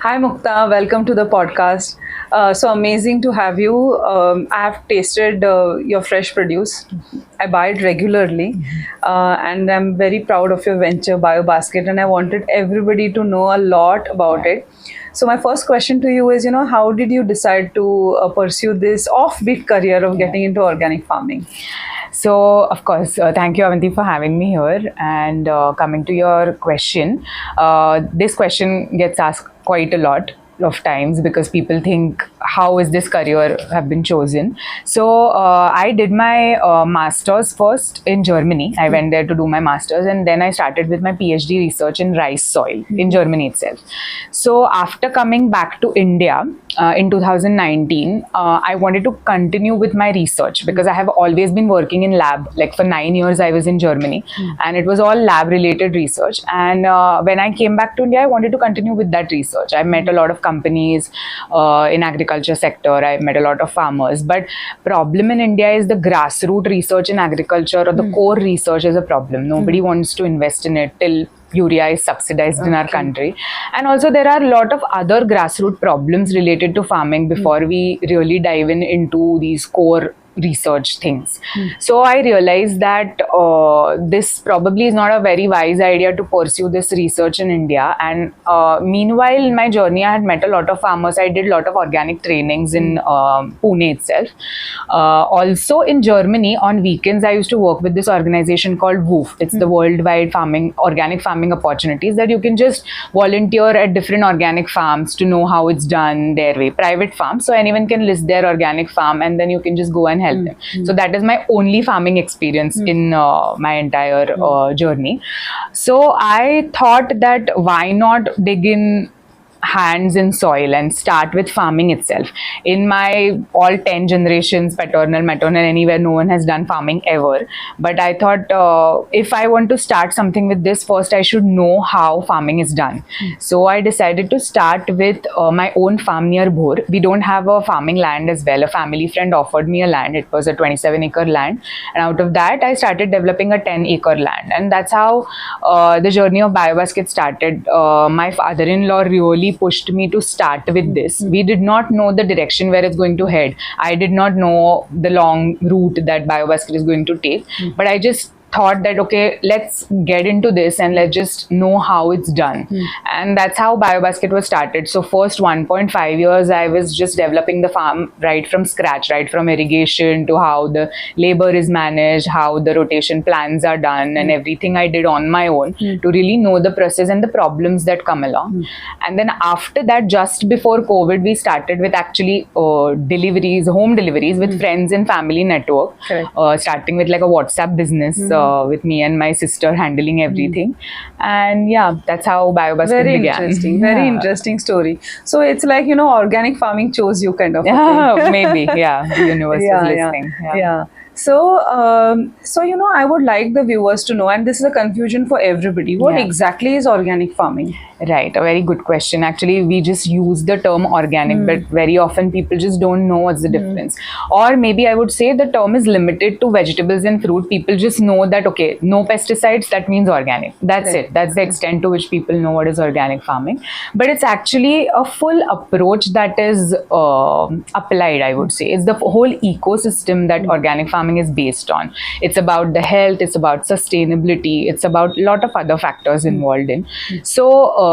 Hi Mukta, welcome to the podcast. So amazing to have you. I have tasted your fresh produce. I buy it regularly, and I'm very proud of your venture, BioBasket, and I wanted everybody to know a lot about it. So my first question to you is, how did you decide to pursue this offbeat career of getting into organic farming? So, of course, thank you, Avanti, for having me here. And coming to your question, this question gets asked quite a lot of times because people think, how is this career have been chosen? So, I did my master's first in Germany. I went there to do my master's, and then I started with my PhD research in rice soil in Germany itself. So, after coming back to India, in 2019, I wanted to continue with my research because I have always been working in lab. Like for 9 years, I was in Germany, and it was all lab related research. And when I came back to India, I wanted to continue with that research. I met a lot of companies in agriculture sector. I met a lot of farmers. But problem in India is the grassroots research in agriculture or the core research is a problem. Nobody wants to invest in it till urea is subsidized in our country. And also there are a lot of other grassroots problems related to farming before we really dive into these core research things. So I realized that this probably is not a very wise idea to pursue this research in India. And meanwhile, in my journey, I had met a lot of farmers. I did a lot of organic trainings in Pune itself. Also in Germany, on weekends, I used to work with this organization called WOOF. It's the Worldwide Organic Farming Opportunities, that you can just volunteer at different organic farms to know how it's done their way, private farms. So anyone can list their organic farm and then you can just go and help them. So that is my only farming experience in my entire journey. So I thought that why not dig in hands in soil and start with farming itself. In my all 10 generations, paternal, maternal, anywhere, no one has done farming ever. But I thought if I want to start something with this, first I should know how farming is done. So I decided to start with my own farm near Bhor. We don't have a farming land as well. A family friend offered me a land. It was a 27-acre land. And out of that, I started developing a 10-acre land. And that's how the journey of BioBasket started. My father-in-law really pushed me to start with this. We did not know the direction where it's going to head. I did not know the long route that BioBasket is going to take, but I just thought that, okay, let's get into this and let's just know how it's done. And that's how BioBasket was started. So first 1.5 years, I was just developing the farm right from scratch, right from irrigation to how the labor is managed, how the rotation plans are done, and everything I did on my own to really know the process and the problems that come along. And then after that, just before COVID, we started with actually deliveries, home deliveries with friends and family network, starting with like a WhatsApp business with me and my sister handling everything. And yeah, that's how BioBasket began. Interesting, very interesting story. So it's like, organic farming chose you kind of. Yeah, maybe. Yeah, the universe is listening. Yeah. So, I would like the viewers to know, and this is a confusion for everybody. What exactly is organic farming? Right, a very good question. Actually, we just use the term organic, but very often people just don't know what's the difference. Or maybe I would say the term is limited to vegetables and fruit. People just know that, okay, no pesticides, that means organic. That's it. That's the extent to which people know what is organic farming. But it's actually a full approach that is applied, I would say. It's the whole ecosystem that organic farming is based on. It's about the health, it's about sustainability, it's about a lot of other factors involved in. So,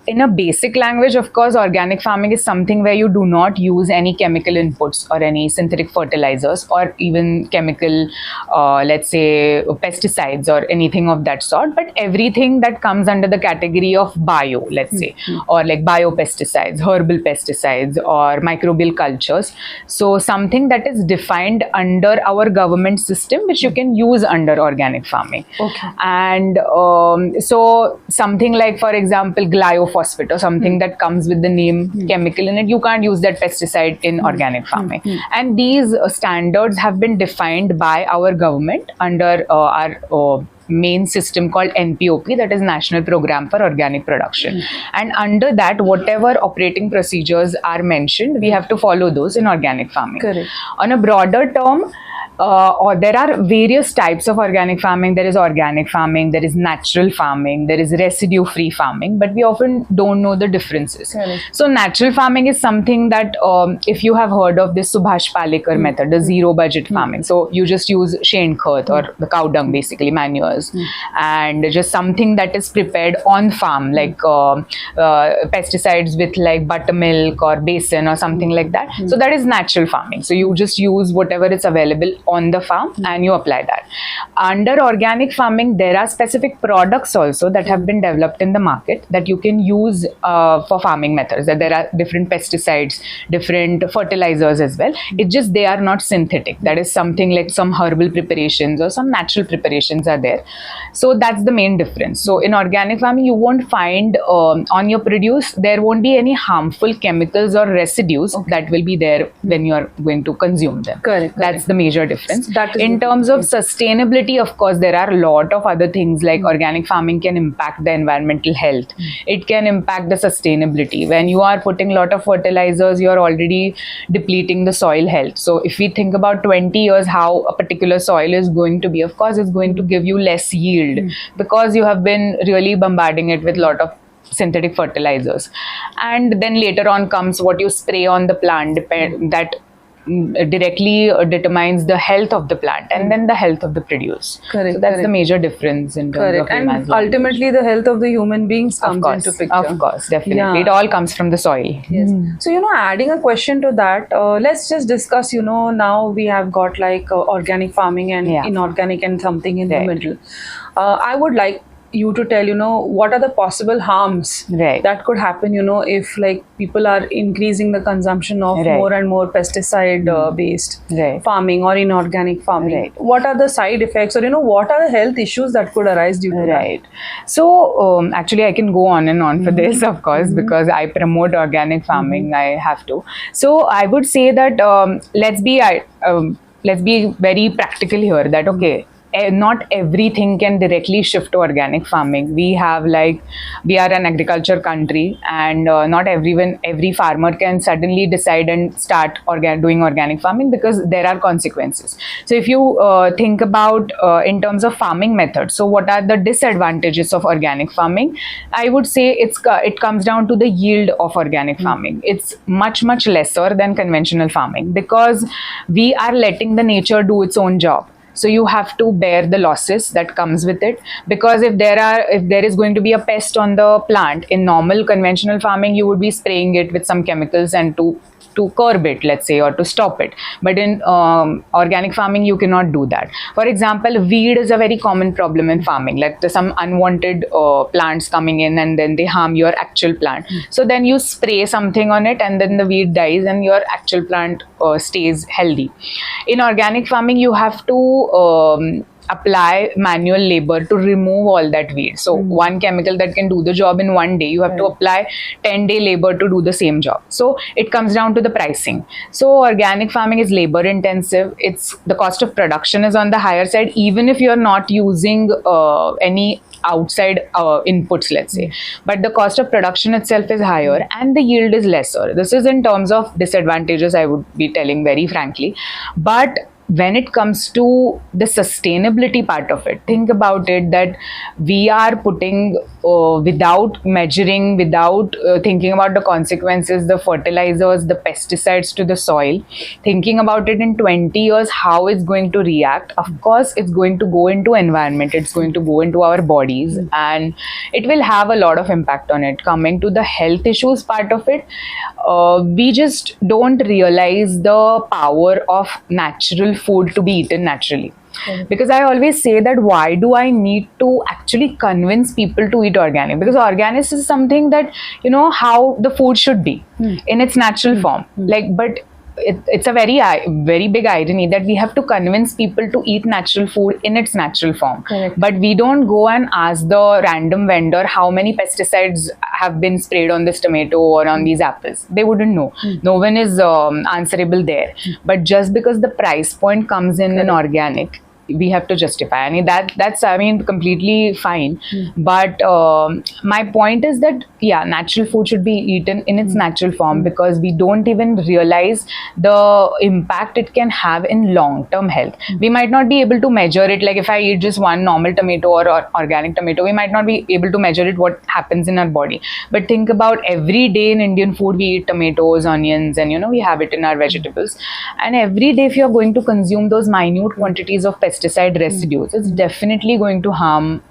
in a basic language, of course, organic farming is something where you do not use any chemical inputs or any synthetic fertilizers or even chemical, let's say, pesticides or anything of that sort, but everything that comes under the category of bio, let's say, or like biopesticides, herbal pesticides, or microbial cultures. So something that is defined under our government system, which you can use under organic farming. Okay. And so something like, for example, glyphosate or something that comes with the name chemical in it, you can't use that pesticide in organic farming. And these standards have been defined by our government under our main system called NPOP, that is National Program for Organic Production. And under that, whatever operating procedures are mentioned, we have to follow those in organic farming. Correct. On a broader term, or there are various types of organic farming. There is organic farming, there is natural farming, there is residue-free farming, but we often don't know the differences. Correct. So natural farming is something that, if you have heard of this Subhash Palekar method, the zero budget farming. So you just use shen khat or the cow dung, basically manures, and just something that is prepared on farm, like pesticides with like buttermilk or basin or something like that. So that is natural farming. So you just use whatever is available on the farm and you apply that. Under organic farming, there are specific products also that have been developed in the market that you can use for farming methods. That there are different pesticides, different fertilizers as well. It's just they are not synthetic. That is something like some herbal preparations or some natural preparations are there. So that's the main difference. So in organic farming, you won't find on your produce, there won't be any harmful chemicals or residues that will be there when you are going to consume them. Correct. That's the major difference. That is in terms of sustainability, of course, there are a lot of other things like organic farming can impact the environmental health. It can impact the sustainability. When you are putting a lot of fertilizers, you are already depleting the soil health. So if we think about 20 years, how a particular soil is going to be, of course, it's going to give you less yield because you have been really bombarding it with a lot of synthetic fertilizers. And then later on comes what you spray on the plant, that directly determines the health of the plant and then the health of the produce. Correct. So that's correct. the major difference in terms of Correct. And human life. ultimately, the health of the human beings Of comes course, into picture. of course, definitely. Yeah. It all comes from the soil. Yes. So, adding a question to that, let's just discuss, now we have got like organic farming and Yeah. inorganic and something in the Right. middle. I would like you to tell, what are the possible harms Right. that could happen, if like people are increasing the consumption of Right. more and more pesticide based Right. farming or inorganic farming. Right. What are the side effects or, what are the health issues that could arise due to Right. So actually, I can go on and on for this, of course, because I promote organic farming. I have to. So I would say that let's be very practical here. That okay. Not everything can directly shift to organic farming. We are an agriculture country, and not every farmer can suddenly decide and start doing organic farming because there are consequences. So if you think about in terms of farming methods, so what are the disadvantages of organic farming? I would say it comes down to the yield of organic farming. It's much lesser than conventional farming because we are letting the nature do its own job. So you have to bear the losses that comes with it, because if there is going to be a pest on the plant, in normal conventional farming you would be spraying it with some chemicals and to curb it, let's say, or to stop it. But in organic farming, you cannot do that. For example, weed is a very common problem in farming. Like there's some unwanted plants coming in and then they harm your actual plant. So then you spray something on it and then the weed dies and your actual plant stays healthy. In organic farming, you have to apply manual labor to remove all that weed. So one chemical that can do the job in one day, you have to apply 10-day labor to do the same job. So it comes down to the pricing. So organic farming is labor intensive. The cost of production is on the higher side, even if you're not using any outside inputs, let's say. But the cost of production itself is higher and the yield is lesser. This is in terms of disadvantages, I would be telling very frankly. But when it comes to the sustainability part of it, think about it that we are putting without measuring, without thinking about the consequences, the fertilizers, the pesticides to the soil, thinking about it in 20 years, how it's going to react. Of course, it's going to go into environment, it's going to go into our bodies, and it will have a lot of impact on it. Coming to the health issues part of it, we just don't realize the power of natural food to be eaten naturally. Because I always say that why do I need to actually convince people to eat organic? Because organic is something that, how the food should be in its natural form. But it's a very big irony that we have to convince people to eat natural food in its natural form. Correct. But we don't go and ask the random vendor how many pesticides have been sprayed on this tomato or on these apples. They wouldn't know. No one is answerable there. But just because the price point comes in organic, we have to justify. I mean, that's I mean, completely fine. But my point is that yeah, natural food should be eaten in its natural form, because we don't even realize the impact it can have in long-term health. We might not be able to measure it. Like if I eat just one normal tomato or organic tomato, we might not be able to measure it, what happens in our body. But think about every day in Indian food, we eat tomatoes, onions, and we have it in our vegetables. And every day, if you're going to consume those minute quantities of pesticide residues, it's definitely going to harm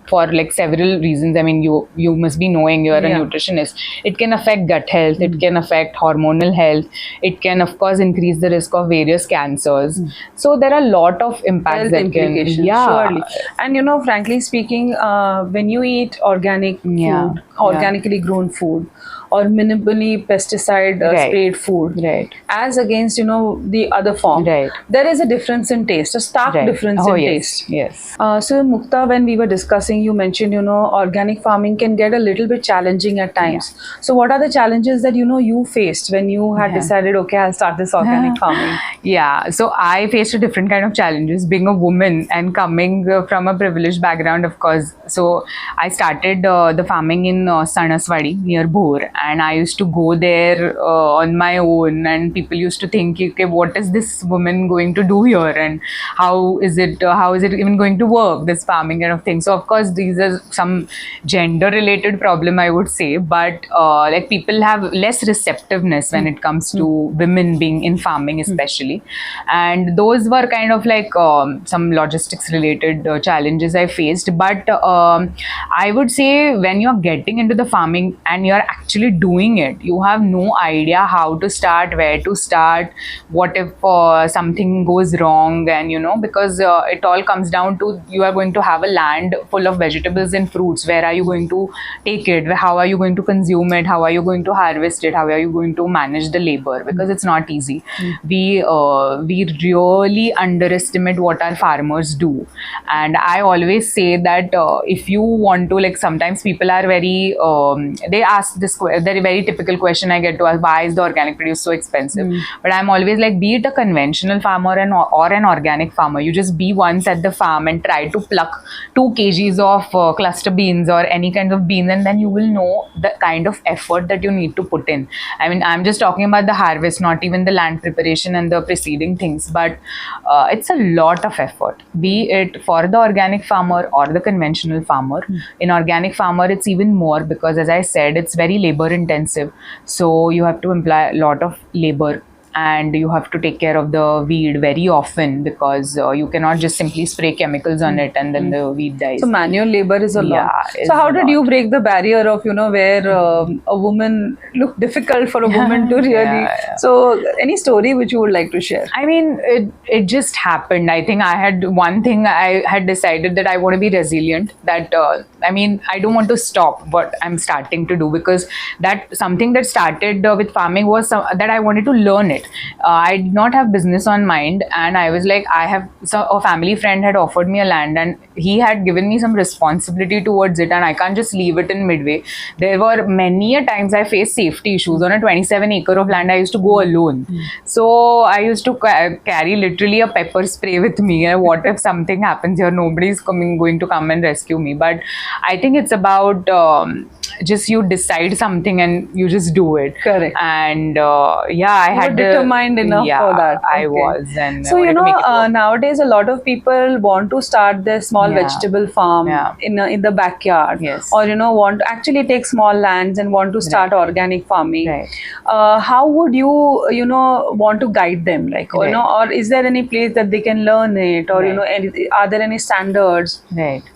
for like several reasons. I mean, you must be knowing, you're a nutritionist. It can affect gut health, it can affect hormonal health, it can of course increase the risk of various cancers. So there are a lot of impacts Health that implications, surely. And frankly speaking, when you eat organic food, organically grown food, or minimally pesticide sprayed food, as against the other form, there is a difference in taste, a stark difference in taste. Yes. So Mukta, when we were discussing, you mentioned organic farming can get a little bit challenging at times. So what are the challenges that you faced when you had decided, okay, I'll start this organic farming? Yeah, so I faced a different kind of challenges being a woman and coming from a privileged background, of course. So I started the farming in Sanaswadi near Bhor, and I used to go there on my own, and people used to think, okay, what is this woman going to do here, and how is it even going to work, this farming kind of thing. So of course these are some gender related problem, I would say, but like people have less receptiveness when it comes to women being in farming especially. And those were kind of like some logistics related challenges I faced. But I would say when you're getting into the farming and you're actually doing it, you have no idea how to start, where to start, what if something goes wrong, and because it all comes down to, you are going to have a land full of vegetables and fruits. Where are you going to take it? How are you going to consume it? How are you going to harvest it? How are you going to manage the labor? Because it's not easy. We really underestimate what our farmers do. And I always say that if you want to, like, sometimes people are very they ask this very typical question I get to ask: why is the organic produce so expensive? But I'm always like, be it a conventional farmer or an organic farmer, you just be once at the farm and try to pluck 2 kgs of cluster beans or any kind of beans, and then you will know the kind of effort that you need to put in. I mean, I'm just talking about the harvest, not even the land preparation and the preceding things, but it's a lot of effort, be it for the organic farmer or the conventional farmer. In organic farmer, it's even more, because as I said, it's very labor intensive. So you have to employ a lot of labor, and you have to take care of the weed very often, because you cannot just simply spray chemicals on it and then the weed dies. So manual labor is a lot. So how did you break the barrier of where a woman look difficult for a woman to really? So any story which you would like to share? I mean, it just happened. I think I had one thing, I had decided that I want to be resilient, that I mean, I don't want to stop what I'm starting to do, because that something that started with farming was that I wanted to learn it. I did not have business on mind, and I was like, a family friend had offered me a land, and he had given me some responsibility towards it, and I can't just leave it in midway. There were many a times I faced safety issues. On a 27 acre of land, I used to go alone. So I used to carry literally a pepper spray with me. What if something happens here? Nobody's going to come and rescue me. But I think it's about just you decide something and you just do it. Correct. And I had determined enough for that. I was. And so nowadays a lot of people want to start their small vegetable farm in the backyard, or want to actually take small lands and want to start organic farming. How would you want to guide them, like, or is there any place that they can learn it, or are there any standards,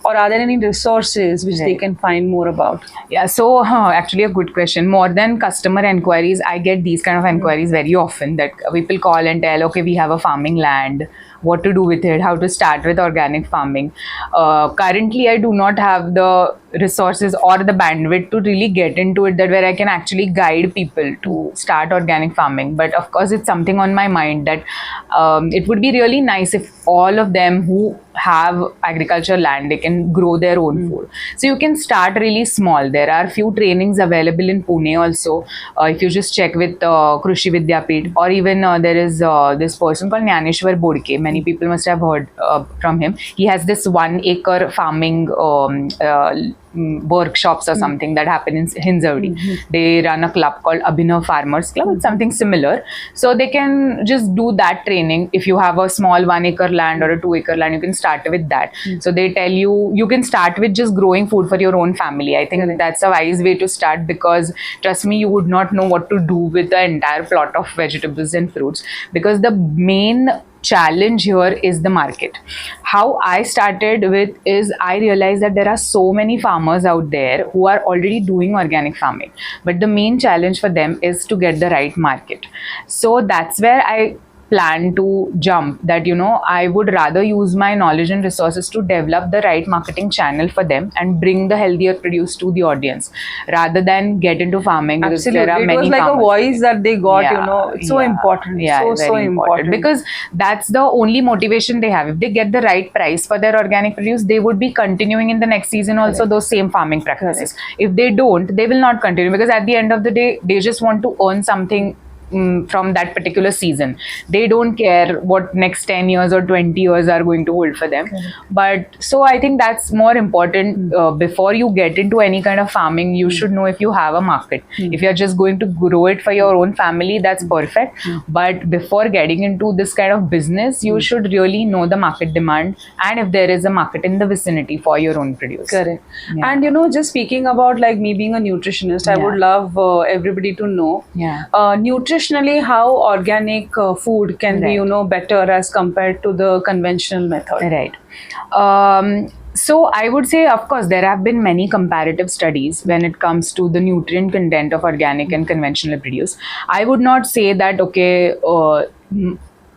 or are there any resources which they can find more about? So actually a good question. More than customer enquiries, I get these kind of enquiries very often, that people call and tell, okay, we have a farming land, what to do with it, how to start with organic farming. Currently, I do not have the resources or the bandwidth to really get into it, that where I can actually guide people to start organic farming. But of course, it's something on my mind that it would be really nice if all of them who have agriculture land, they can grow their own food. So you can start really small. There are few trainings available in Pune also. If you just check with Krishi Vidyapit, or even there is this person called Nyaneshwar Bodke. Many people must have heard from him. He has this 1 acre farming workshops or something that happen in Hinjawadi. They run a club called Abhinav Farmers Club. It's something similar. So they can just do that training. If you have a small 1 acre land or a 2 acre land, you can start with that. So they tell you can start with just growing food for your own family. I think that's a wise way to start, because trust me, you would not know what to do with the entire plot of vegetables and fruits, because the main challenge here is the market. How I started with is I realized that there are so many farmers out there who are already doing organic farming, but the main challenge for them is to get the right market. So that's where I plan to jump, that I would rather use my knowledge and resources to develop the right marketing channel for them and bring the healthier produce to the audience, rather than get into farming, because Absolutely. there are many it was like farmers. a voice that they got, it's so important. So important, because that's the only motivation they have. If they get the right price for their organic produce, they would be continuing in the next season also those same farming practices. If they don't, they will not continue, because at the end of the day, they just want to earn something from that particular season. They don't care what next 10 years or 20 years are going to hold for them. But so I think that's more important. Before you get into any kind of farming, you should know if you have a market. If you're just going to grow it for your own family, that's perfect. But before getting into this kind of business, you should really know the market demand, and if there is a market in the vicinity for your own produce. Correct. And just speaking about like me being a nutritionist, I would love everybody to know nutritionally how organic food can be better as compared to the conventional method. Right. So I would say, of course, there have been many comparative studies when it comes to the nutrient content of organic and conventional produce. I would not say that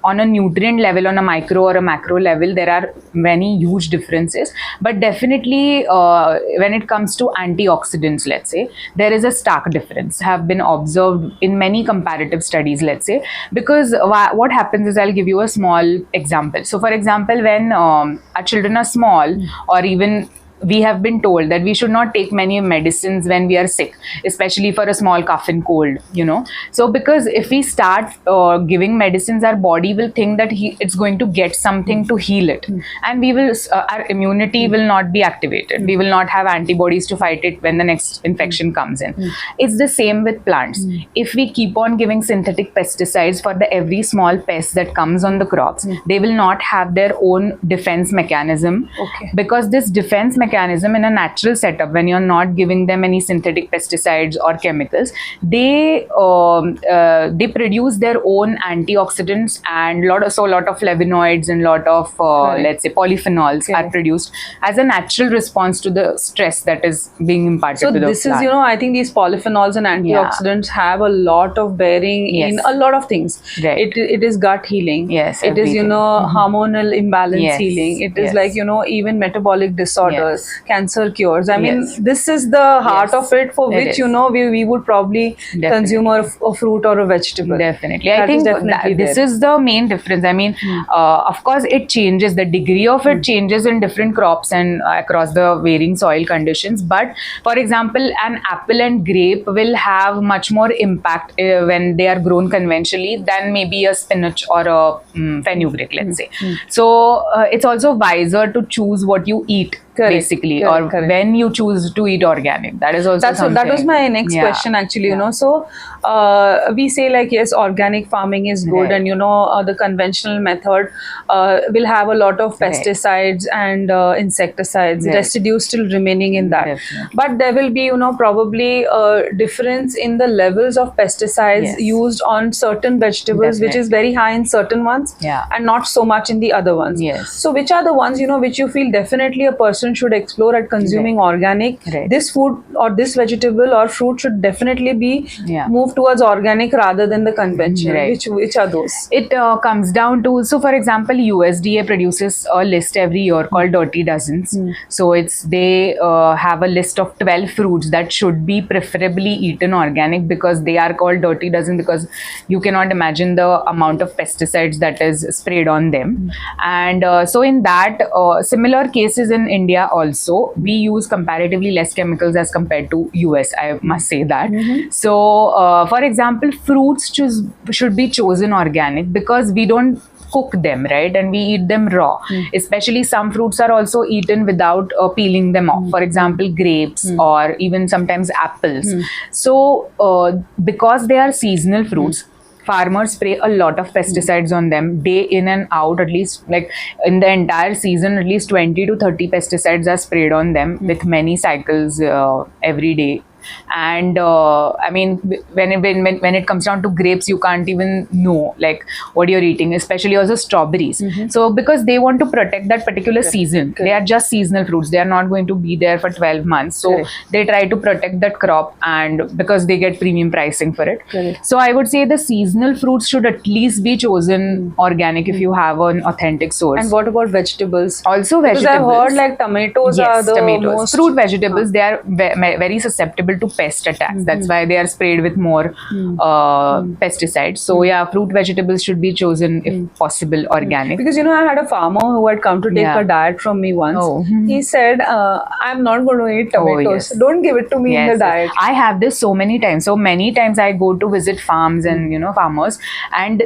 on a nutrient level, on a micro or a macro level, there are many huge differences. But definitely, when it comes to antioxidants, let's say, there is a stark difference, have been observed in many comparative studies, let's say. Because what happens is, I'll give you a small example. So, for example, when our children are small, or even we have been told that we should not take many medicines when we are sick, especially for a small cough and cold, So because if we start giving medicines, our body will think that it's going to get something to heal it. And we will, our immunity will not be activated. We will not have antibodies to fight it when the next infection comes in. It's the same with plants. If we keep on giving synthetic pesticides for every small pest that comes on the crops, they will not have their own defense mechanism. Because this defense mechanism in a natural setup, when you're not giving them any synthetic pesticides or chemicals, they produce their own antioxidants, and lot of flavonoids and lot of let's say polyphenols are produced as a natural response to the stress that is being imparted to the plant. So this is, I think these polyphenols and antioxidants have a lot of bearing in a lot of things. It is gut healing. It is, hormonal imbalance healing. It is like, even metabolic disorders, cancer cures. I mean, this is the heart of it, for which, we would probably consume a fruit or a vegetable. Definitely. I think this is the main difference. I mean, of course, it changes. The degree of it changes in different crops and across the varying soil conditions. But for example, an apple and grape will have much more impact when they are grown conventionally than maybe a spinach or a fenugreek, let's say. So it's also wiser to choose what you eat. Basically, or when you choose to eat organic. That is also something. That was my next question, actually. So we say like, yes, organic farming is good, and the conventional method will have a lot of pesticides and insecticides, residues still remaining in that. But there will be probably a difference in the levels of pesticides used on certain vegetables, which is very high in certain ones and not so much in the other ones. So which are the ones which you feel definitely a person should explore at consuming organic? This food or this vegetable or fruit should definitely be moved towards organic rather than the conventional. Which are those? It comes down to, so for example, USDA produces a list every year called Dirty Dozens. So they have a list of 12 fruits that should be preferably eaten organic, because they are called Dirty Dozen, because you cannot imagine the amount of pesticides that is sprayed on them. And so in that, similar cases in India India also, we use comparatively less chemicals as compared to US. I must say that. So, for example, fruits should be chosen organic because we don't cook them, right, and we eat them raw. Especially some fruits are also eaten without peeling them off. For example, grapes or even sometimes apples. So because they are seasonal fruits, farmers spray a lot of pesticides on them day in and out. At least, like, in the entire season, at least 20 to 30 pesticides are sprayed on them with many cycles every day. And I mean, when it comes down to grapes, you can't even know like what you're eating, especially also strawberries. So because they want to protect that particular season, they are just seasonal fruits, they are not going to be there for 12 months, so they try to protect that crop, and because they get premium pricing for it. So I would say the seasonal fruits should at least be chosen organic if you have an authentic source. And what about vegetables? Also Because vegetables. I've heard like tomatoes are the tomatoes. most Fruit vegetables, they are very susceptible to pest attacks. That's why they are sprayed with more pesticides. So yeah, fruit vegetables should be chosen if possible organic. Because I had a farmer who had come to take a diet from me once. He said, I'm not going to eat tomatoes. Yes. Don't give it to me in the diet. I have this so many times. So many times I go to visit farms and farmers, and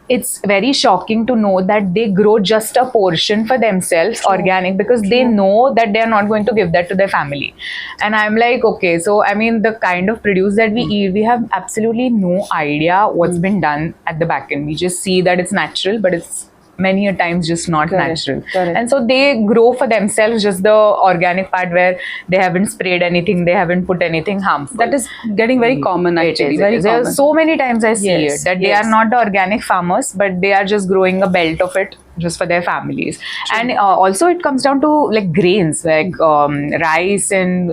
it's very shocking to know that they grow just a portion for themselves organic, because they know that they are not going to give that to their family. And I'm like, okay, so I mean, the kind of produce that we eat, we have absolutely no idea what's been done at the back end. We just see that it's natural, but it's many a times just not natural. And so they grow for themselves just the organic part where they haven't sprayed anything, they haven't put anything harmful. That is getting very common actually. Very There common. are so many times I see it that they are not the organic farmers, but they are just growing a belt of it just for their families. And also it comes down to like grains, like rice and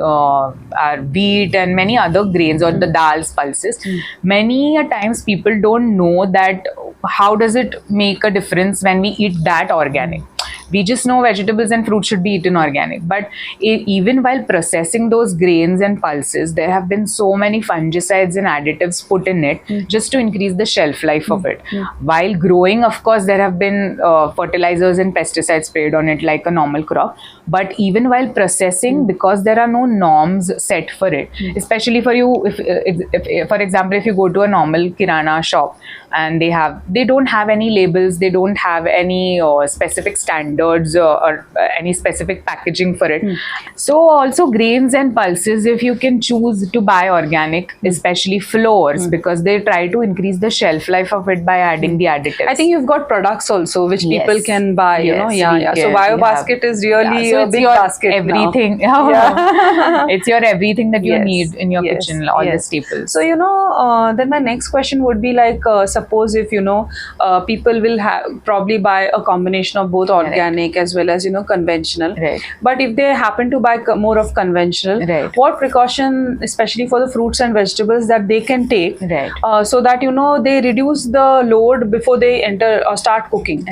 wheat and many other grains, or the dals, pulses. Many a times people don't know that how does it make a difference when we eat that organic. We just know vegetables and fruits should be eaten organic, but even while processing those grains and pulses, there have been so many fungicides and additives put in it just to increase the shelf life of it. While growing, of course, there have been fertilizers and pesticides sprayed on it like a normal crop, but even while processing, because there are no norms set for it, especially for you, if for example, if you go to a normal kirana shop and they don't have any labels, they don't have any specific standards or any specific packaging for it. So also grains and pulses, if you can choose to buy organic, especially flours, because they try to increase the shelf life of it by adding the additives. I think you've got products also which people can buy, So BioBasket is really so a big your basket everything. It's your everything that you need in your kitchen, all the staples. So then my next question would be like, suppose if people will probably buy a combination of both organic as well as conventional, but if they happen to buy more of conventional, what precaution, especially for the fruits and vegetables, that they can take so that they reduce the load before they enter or start cooking?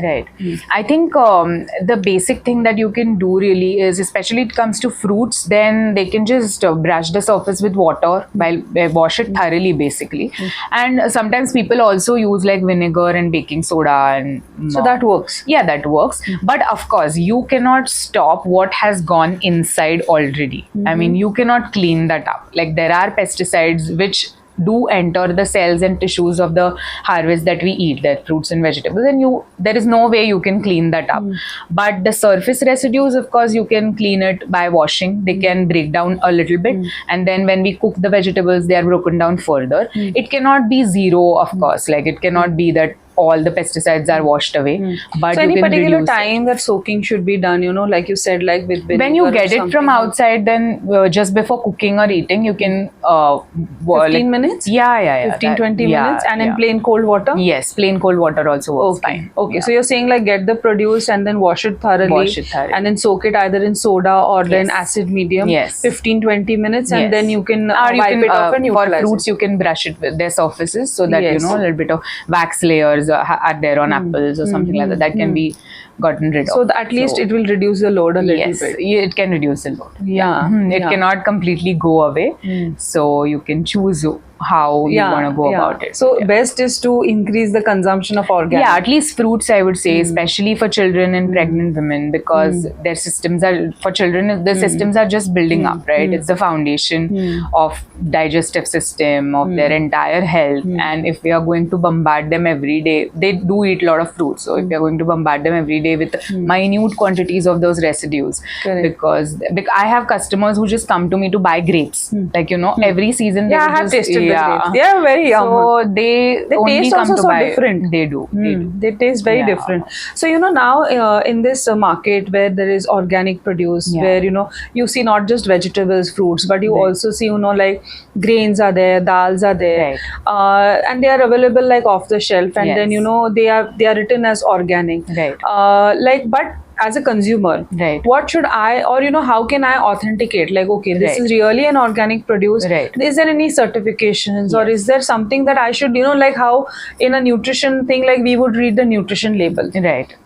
I think the basic thing that you can do really is, especially it comes to fruits, then they can just brush the surface with water while wash it thoroughly, basically. And sometimes people also use like vinegar and baking soda, and so that works. Yeah, that works. But of course, you cannot stop what has gone inside already. I mean, you cannot clean that up. Like, there are pesticides which do enter the cells and tissues of the harvest that we eat, that fruits and vegetables, and there is no way you can clean that up. But the surface residues, of course, you can clean it by washing. They can break down a little bit, and then when we cook the vegetables, they are broken down further. It cannot be zero, of course. Like, it cannot be that all the pesticides are washed away. But so you any can particular time that soaking should be done, like you said, like with vinegar? When you get it from outside, then just before cooking or eating, you can 15 minutes? 15-20 minutes, and in plain cold water? Yes, plain cold water also works fine. Okay, so you're saying like get the produce and then wash it thoroughly, and then soak it either in soda or then acid medium, 15-20 minutes, and then you can wipe it off and utilize for fruits, you can brush it with their surfaces so that a little bit of wax layers are there on apples or something like that. That can be gotten rid of. So at least it will reduce the load a little bit. It can reduce the load. Yeah. It cannot completely go away. So you can choose how you want to go about it. So best is to increase the consumption of organic. Yeah, at least fruits, I would say, especially for children and pregnant women, because their systems are, for children, the systems are just building up, right? It's the foundation of digestive system, of their entire health. And if we are going to bombard them every day, they do eat a lot of fruits. So if we are going to bombard them every day with minute quantities of those residues, because I have customers who just come to me to buy grapes. Like, you know, every season they I have just, tasted the grapes. They are very yum. So they only taste come also to so buy. different. They do. They taste very different. So, you know, now in this market where there is organic produce, where, you know, you see not just vegetables, fruits, but you also see, you know, like grains are there, dals are there, and they are available like off the shelf, and then, you know, they are written as organic. But as a consumer, what should I, or, you know, how can I authenticate, like, okay, this is really an organic produce? Is there any certifications, or is there something that I should, you know, like how in a nutrition thing, like we would read the nutrition label,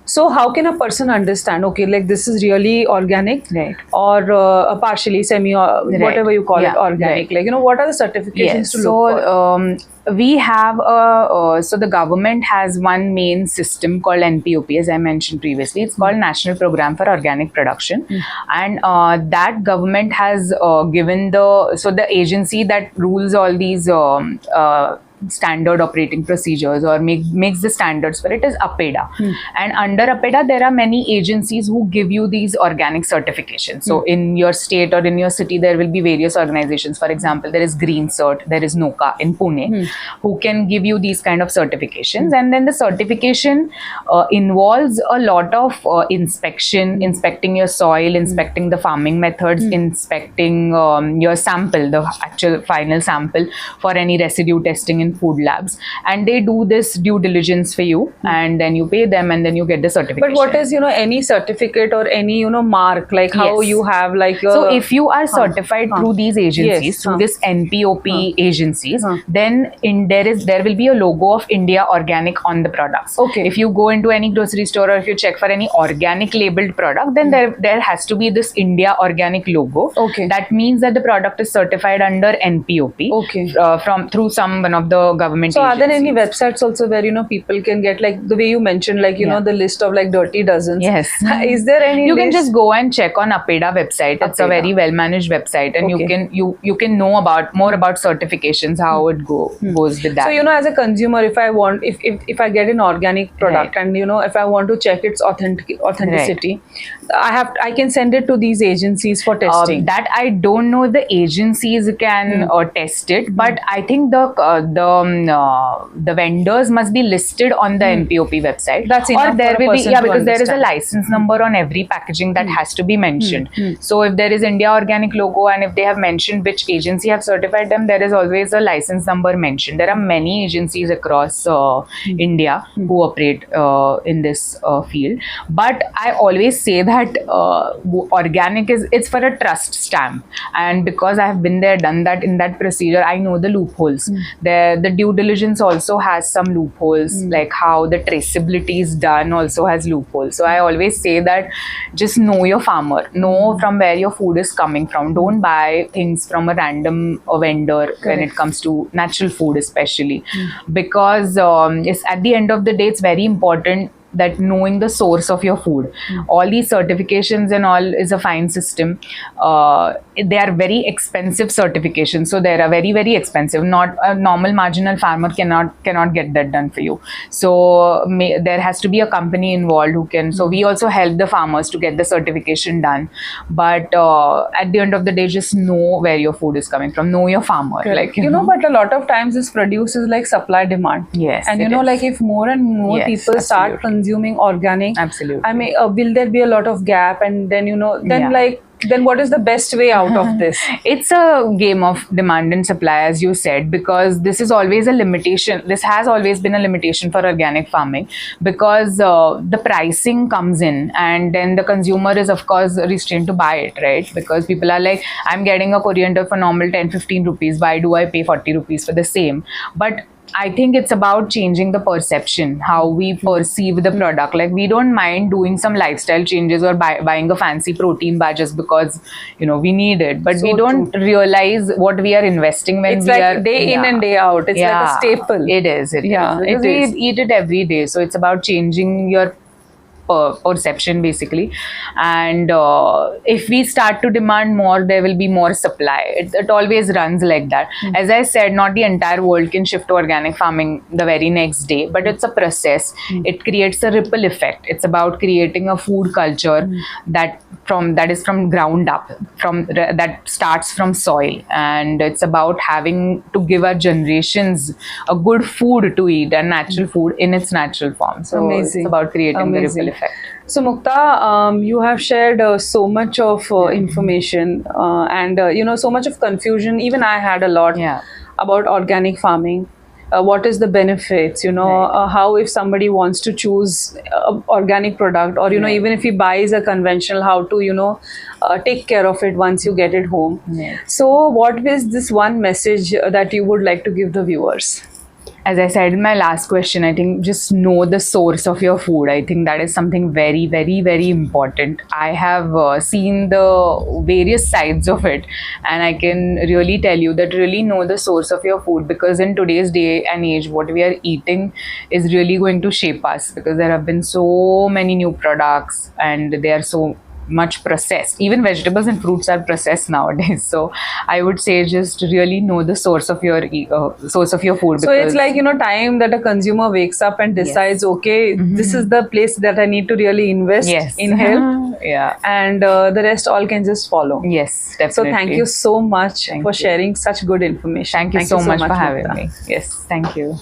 so how can a person understand, okay, like this is really organic, or partially semi, whatever you call it, organic, like, you know, what are the certifications to look for? We have so the government has one main system called NPOP, as I mentioned previously. It's called National Program for Organic Production, and that government has given the agency that rules all these standard operating procedures, or makes the standards for it, is APEDA. And under APEDA there are many agencies who give you these organic certifications. So in your state or in your city there will be various organizations. For example, there is Green Cert, there is NOCA in Pune, who can give you these kind of certifications. And then the certification involves a lot of inspecting your soil, inspecting the farming methods, inspecting your sample, the actual final sample, for any residue testing in food labs, and they do this due diligence for you, and then you pay them, and then you get the certification. But what is, you know, any certificate or any, you know, mark, like how you have like so if you are certified through these agencies, through this NPOP agencies, then there will be a logo of India Organic on the products. If you go into any grocery store, or if you check for any organic labeled product, then there has to be this India Organic logo. That means that the product is certified under NPOP through one of the government So agencies. are there any websites also where, you know, people can get, like the way you mentioned, like, you know, the list of like dirty dozens? Is there any You can just go and check on APEDA website. It's a very well managed website, and you can know more about certifications, how it goes with that. So, you know, as a consumer, if I want, if I get an organic product, and, you know, if I want to check its authenticity, I can send it to these agencies for testing. That I don't know, the agencies can test it, but I think the vendors must be listed on the NPOP website. That's enough. Or there for a will be, person to because there is a understand. license number on every packaging that has to be mentioned. So if there is India Organic logo, and if they have mentioned which agency have certified them, there is always a license number mentioned. There are many agencies across India who operate in this field, but I always say that organic it's for a trust stamp, and because I have been there, done that, in that procedure, I know the loopholes. The due diligence also has some loopholes, like how the traceability is done also has loopholes. So I always say that just know your farmer, know from where your food is coming from. Don't buy things from a random vendor when it comes to natural food, especially because it's, at the end of the day, it's very important that knowing the source of your food. All these certifications and all is a fine system. They are very expensive certifications, so they are very, very expensive. Not a normal marginal farmer cannot get that done for you. So there has to be a company involved who can. So we also help the farmers to get the certification done. But at the end of the day, just know where your food is coming from. Know your farmer. Like you know, but a lot of times this produce is like supply demand. And you know, like if more and more people start consuming organic, I mean, will there be a lot of gap? And then, you know, then what is the best way out of this? It's a game of demand and supply, as you said, because this is always a limitation. This has always been a limitation for organic farming, because the pricing comes in, and then the consumer is, of course, restrained to buy it, right? Because people are like, I'm getting a coriander for normal 10-15 rupees. Why do I pay 40 rupees for the same? But I think it's about changing the perception, how we perceive the product. Like, we don't mind doing some lifestyle changes or buying a fancy protein bar just because, we need it. But we So don't realize what we are investing when It's we like are day in and day out. It's like a staple. It is. Yeah, Because it we is. eat it every day. So it's about changing your perception, basically. And if we start to demand more, there will be more supply. It always runs like that. As I said, not the entire world can shift to organic farming the very next day, but it's a process. It creates a ripple effect. It's about creating a food culture that is from ground up, that starts from soil, and it's about having to give our generations a good food to eat, and natural food in its natural form. So Amazing. it's about creating the Amazing. ripple effect. So Mukta, you have shared so much of information and so much of confusion. Even I had a lot Yeah. about organic farming. What is the benefits? Right. How if somebody wants to choose organic product, or Right. even if he buys a conventional, how to take care of it once you get it home. Right. So, what is this one message that you would like to give the viewers? As I said in my last question, I think just know the source of your food. I think that is something very, very, very important. I have seen the various sides of it, and I can really tell you that really know the source of your food, because in today's day and age, what we are eating is really going to shape us, because there have been so many new products and they are so much processed. Even vegetables and fruits are processed nowadays. So I would say just really know the source of your food. So it's like time that a consumer wakes up and decides, okay, this is the place that I need to really invest Yes. in health, Yeah. and the rest all can just follow. Yes, So definitely. thank you so much Thank for you. sharing such good information. Thank you so much for having Mukta. me. Yes, thank you.